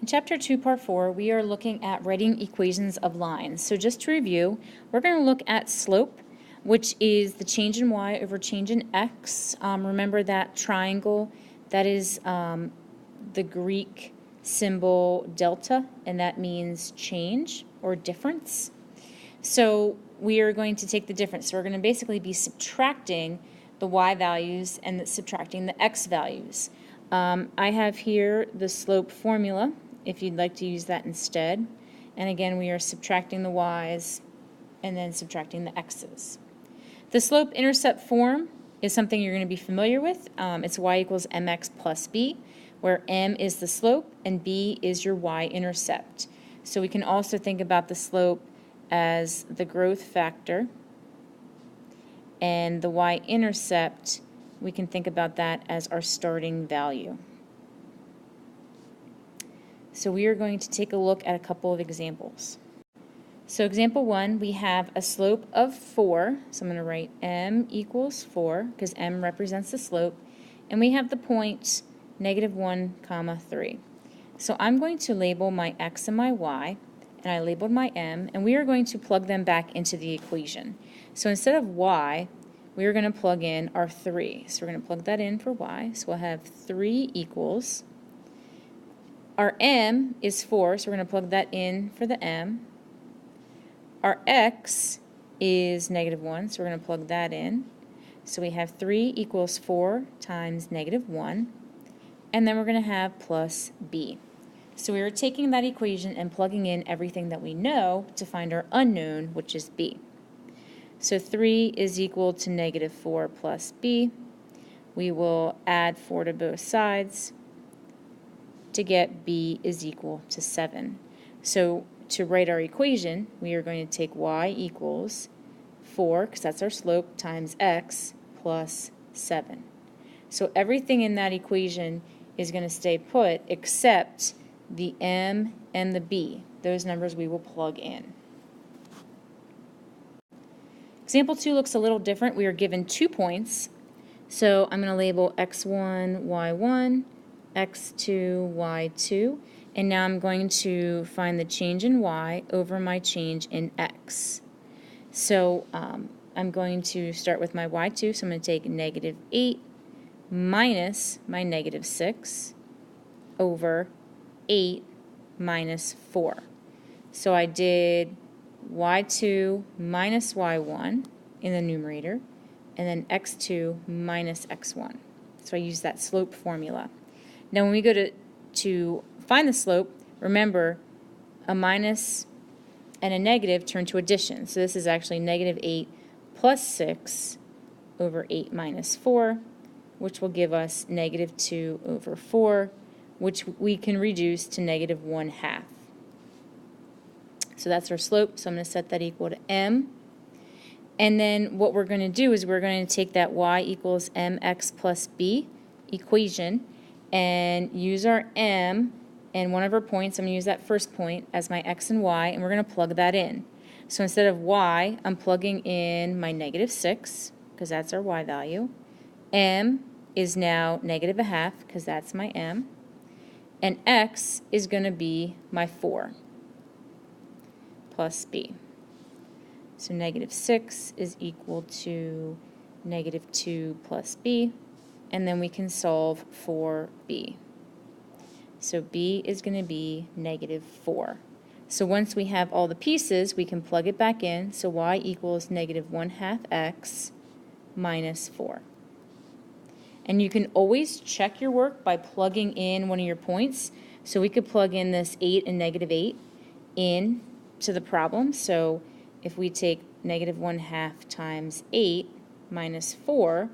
In Chapter 2, Part 4, we are looking at writing equations of lines. So just to review, we're going to look at slope, which is the change in y over change in x. Remember that triangle, that is the Greek symbol delta, and that means change or difference. So we are going to take the difference. So we're going to basically be subtracting the y values and subtracting the x values. I have here the slope formula, if you'd like to use that instead. And again, we are subtracting the y's and then subtracting the x's. The slope-intercept form is something you're going to be familiar with. It's y equals mx plus b, where m is the slope and b is your y-intercept. So we can also think about the slope as the growth factor, and the y-intercept, we can think about that as our starting value. So we are going to take a look at a couple of examples. So example 1, we have a slope of 4. So I'm going to write m equals 4 because m represents the slope. And we have the point -1, 3. So I'm going to label my x and my y, and I labeled my m, and we are going to plug them back into the equation. So instead of y, we are going to plug in our 3. So we're going to plug that in for y. So we'll have 3 equals. Our m is 4, so we're going to plug that in for the m. Our x is -1, so we're going to plug that in. So we have 3 equals 4 times -1, and then we're going to have plus b. So we are taking that equation and plugging in everything that we know to find our unknown, which is b. So 3 is equal to -4 plus b. We will add 4 to both sides to get b is equal to 7. So to write our equation, we are going to take y equals 4, because that's our slope, times x plus 7. So everything in that equation is going to stay put except the m and the b. Those numbers we will plug in. Example 2 looks a little different. We are given 2 points. So I'm going to label x1, y1, x2, y2, and now I'm going to find the change in y over my change in x. So I'm going to start with my y2, so I'm going to take -8 minus my -6 over 8 minus 4. So I did y2 minus y1 in the numerator, and then x2 minus x1. So I use that slope formula. Now when we go to find the slope, remember a minus and a negative turn to addition. So this is actually -8 plus 6 over 8 minus 4, which will give us -2 over 4, which we can reduce to -1/2. So that's our slope, so I'm going to set that equal to m. And then what we're going to do is we're going to take that y equals mx plus b equation and use our m and one of our points, I'm going to use that first point as my x and y, and we're going to plug that in. So instead of y, I'm plugging in my -6, because that's our y value. M is now -1/2, because that's my m. And x is going to be my 4 plus b. So -6 is equal to -2 plus b, and then we can solve for b. So b is going to be -4. So once we have all the pieces, we can plug it back in. So y equals -1/2 x minus 4. And you can always check your work by plugging in one of your points. So we could plug in this 8 and -8 in to the problem. So if we take -1/2 times 8 minus 4,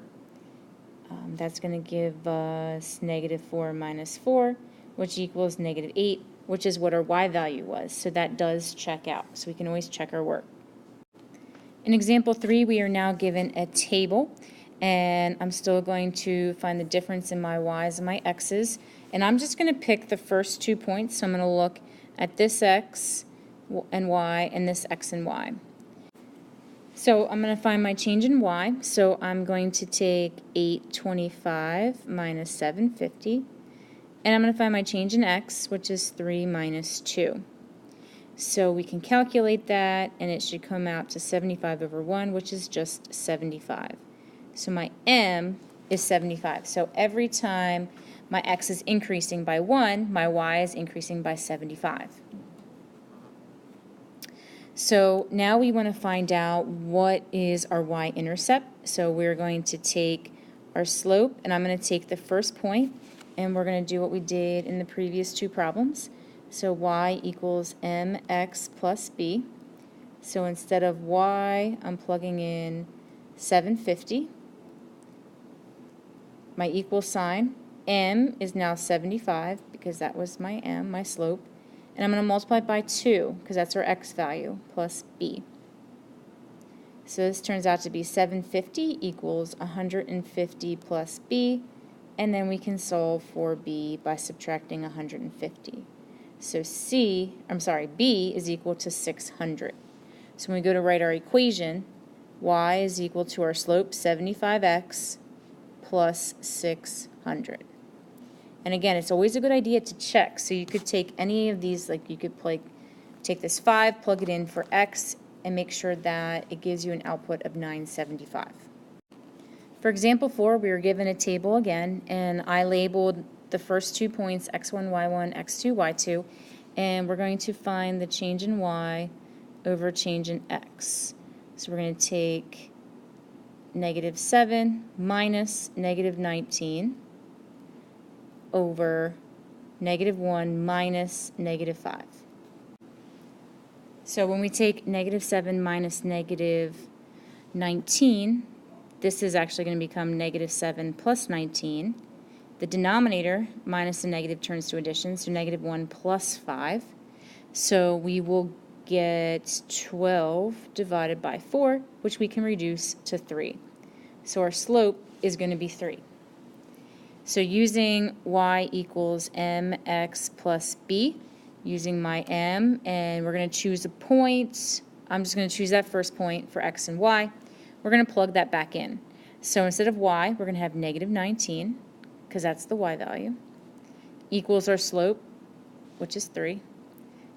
that's going to give us -4 minus 4, which equals -8, which is what our y value was. So that does check out. So we can always check our work. In example 3, we are now given a table, and I'm still going to find the difference in my y's and my x's. And I'm just going to pick the first 2 points. So I'm going to look at this x and y and this x and y. So I'm going to find my change in y. So I'm going to take 825 minus 750. And I'm going to find my change in x, which is 3 minus 2. So we can calculate that, and it should come out to 75 over 1, which is just 75. So my m is 75. So every time my x is increasing by 1, my y is increasing by 75. So now we want to find out what is our y-intercept. So we're going to take our slope, and I'm going to take the first point, and we're going to do what we did in the previous two problems. So y equals mx plus b. So instead of y, I'm plugging in 750. My equal sign, m is now 75 because that was my m, my slope. And I'm going to multiply it by 2 because that's our x value, plus b. So this turns out to be 750 equals 150 plus b. And then we can solve for b by subtracting 150. So b is equal to 600. So when we go to write our equation, y is equal to our slope, 75x, plus 600. And again, it's always a good idea to check. So you could take any of these, like you could take this 5, plug it in for x, and make sure that it gives you an output of 975. For example 4, we were given a table again, and I labeled the first 2 points, x1, y1, x2, y2, and we're going to find the change in y over change in x. So we're going to take -7 minus -19 over -1 minus -5. So when we take -7 minus -19, this is actually going to become -7 plus 19. The denominator minus the negative turns to addition, so -1 plus 5. So we will get 12 divided by 4, which we can reduce to 3. So our slope is going to be 3. So using y equals mx plus b, using my m, and we're going to choose a point. I'm just going to choose that first point for x and y. We're going to plug that back in. So instead of y, we're going to have -19, because that's the y value, equals our slope, which is 3,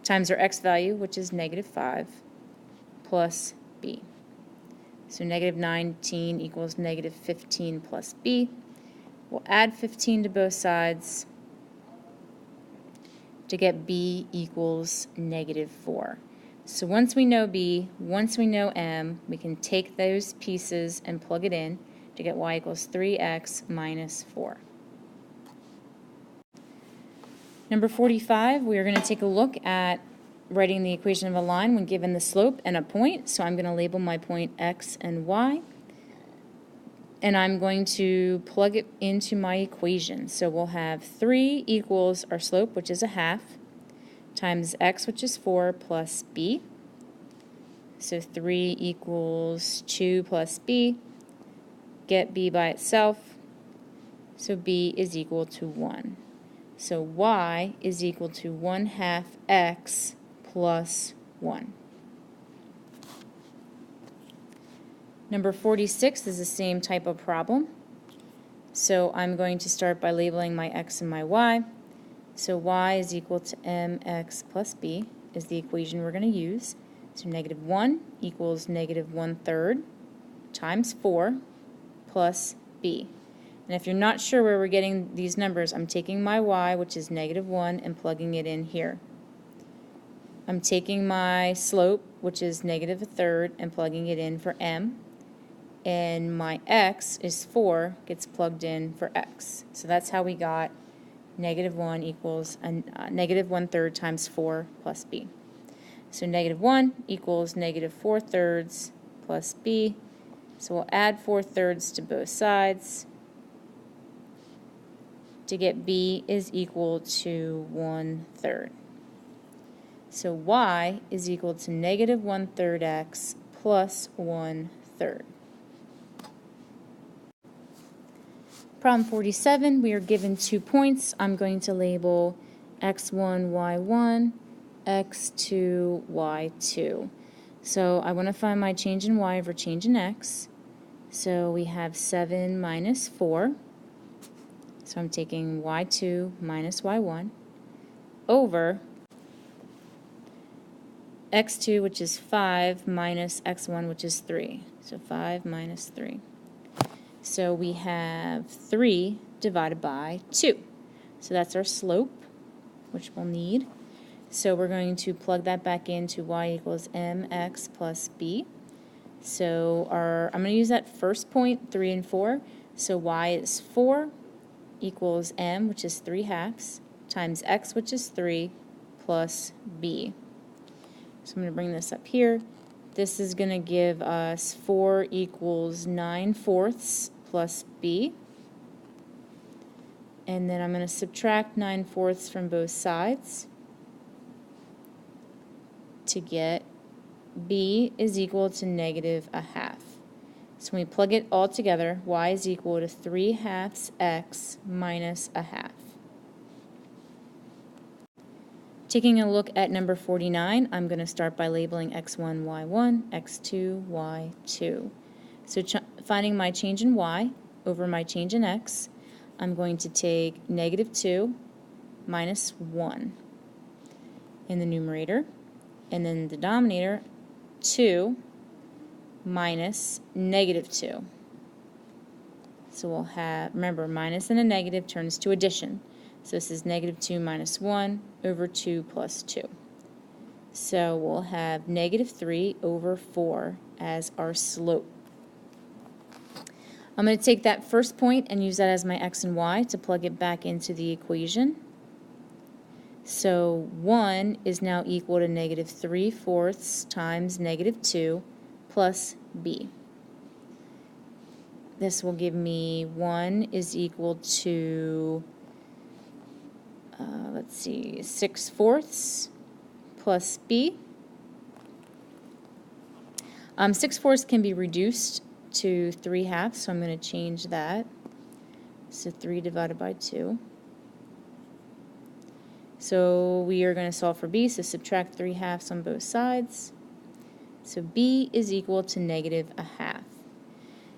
times our x value, which is -5, plus b. So -19 equals -15 plus b. We'll add 15 to both sides to get b equals -4. So once we know b, once we know m, we can take those pieces and plug it in to get y equals 3x minus 4. Number 45, we are going to take a look at writing the equation of a line when given the slope and a point. So I'm going to label my point x and y. And I'm going to plug it into my equation. So we'll have 3 equals our slope, which is 1/2, times x, which is 4, plus b. So 3 equals 2 plus b. Get b by itself. So b is equal to 1. So y is equal to 1/2 x plus 1. Number 46 is the same type of problem. So I'm going to start by labeling my x and my y. So y is equal to mx plus b is the equation we're going to use. So -1 equals -1/3 times 4 plus b. And if you're not sure where we're getting these numbers, I'm taking my y, which is -1, and plugging it in here. I'm taking my slope, which is -1/3, and plugging it in for m. And my x is 4, gets plugged in for x. So that's how we got -1 equals -1/3 times 4 plus b. So -1 equals -4/3 plus b. So we'll add 4/3 to both sides to get b is equal to 1/3. So y is equal to -1/3 x plus 1/3. Problem 47, we are given 2 points. I'm going to label x1, y1, x2, y2. So I want to find my change in y over change in x. So we have 7 minus 4 So I'm taking y2 minus y1 over x2, which is 5, minus x1, which is 3. So 5 minus 3. So we have 3 divided by 2. So that's our slope, which we'll need. So we're going to plug that back into y equals mx plus b. So I'm going to use that first point, 3 and 4. So y is 4 equals m, which is 3/2, times x, which is 3, plus b. So I'm going to bring this up here. This is going to give us 4 equals 9/4 plus b. And then I'm going to subtract 9/4 from both sides to get b is equal to -1/2. So when we plug it all together, y is equal to 3/2 x minus 1/2. Taking a look at number 49, I'm going to start by labeling x1, y1, x2, y2. So finding my change in y over my change in x, I'm going to take -2 minus 1 in the numerator, and then the denominator, 2 minus -2. So we'll have, remember, minus and a negative turns to addition. So this is -2 minus 1 over 2 plus 2. So we'll have -3 over 4 as our slope. I'm going to take that first point and use that as my x and y to plug it back into the equation. So 1 is now equal to -3/4 times -2 plus b. This will give me 1 is equal to, let's see, 6/4 plus b. 6/4 can be reduced to 3/2, so I'm going to change that. So 3 divided by 2. So we are going to solve for b, so subtract 3/2 on both sides. So b is equal to -1/2.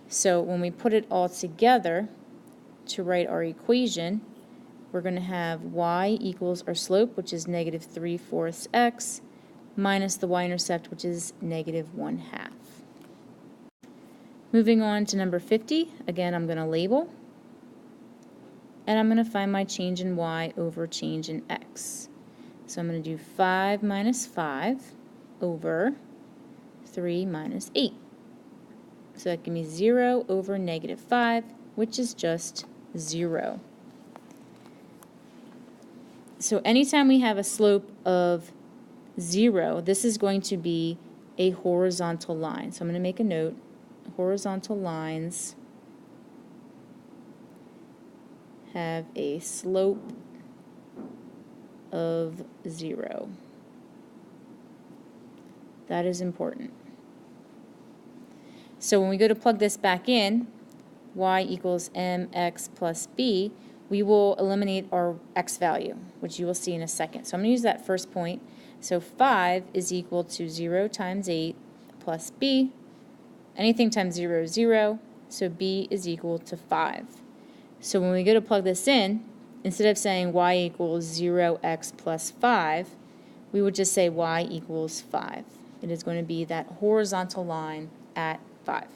So when we put it all together to write our equation, we're going to have y equals our slope, which is -3/4 x, minus the y-intercept, which is -1/2. Moving on to number 50, again I'm going to label, and I'm going to find my change in y over change in x. So I'm going to do 5 minus 5 over 3 minus 8. So that gives me 0 over -5, which is just 0. So anytime we have a slope of 0, this is going to be a horizontal line. So I'm going to make a note. Horizontal lines have a slope of 0. That is important. So when we go to plug this back in, y equals mx plus b, we will eliminate our x value, which you will see in a second. So I'm going to use that first point. So 5 is equal to 0 times 8 plus b. Anything times 0 is 0, so b is equal to 5. So when we go to plug this in, instead of saying y equals 0x plus 5, we would just say y equals 5. It is going to be that horizontal line at 5.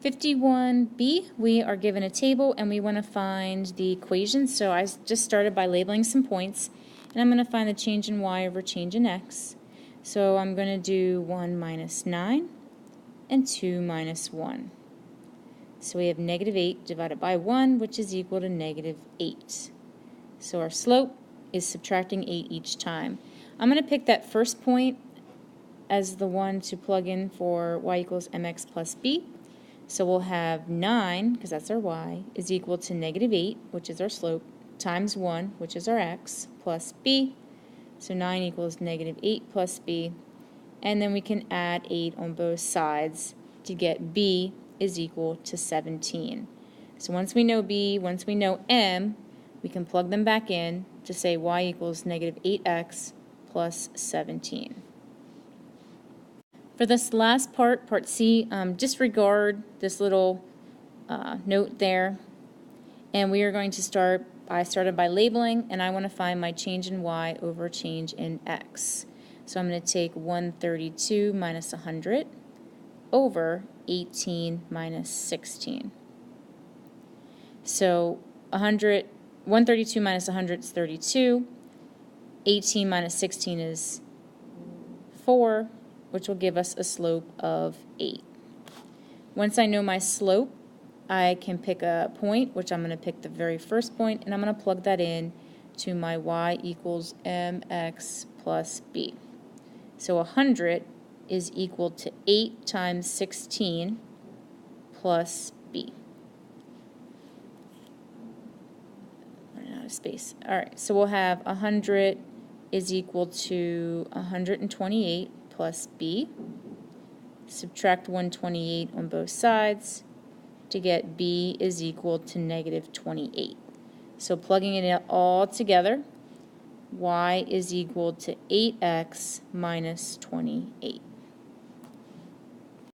51b, we are given a table and we want to find the equation. So I just started by labeling some points, and I'm going to find the change in y over change in x. So I'm going to do 1 minus 9 and 2 minus 1. So we have -8 divided by 1, which is equal to -8. So our slope is subtracting 8 each time. I'm going to pick that first point as the one to plug in for y equals mx plus b. So we'll have 9, because that's our y, is equal to -8, which is our slope, times 1, which is our x, plus b. So 9 equals -8 plus b. And then we can add 8 on both sides to get b is equal to 17. So once we know b, once we know m, we can plug them back in to say y equals -8x plus 17. For this last part, part C, disregard this little note there. And we are going to start, I started by labeling, and I want to find my change in y over change in x. So I'm going to take 132 minus 100 over 18 minus 16. So 132 minus 100 is 32. 18 minus 16 is 4, which will give us a slope of 8. Once I know my slope, I can pick a point, which I'm going to pick the very first point, and I'm going to plug that in to my y equals mx plus b. So 100 is equal to 8 times 16 plus b. Running out of space. All right, so we'll have 100 is equal to 128 plus b. Subtract 128 on both sides to get b is equal to negative 28. So plugging it all together, y is equal to 8x minus 28.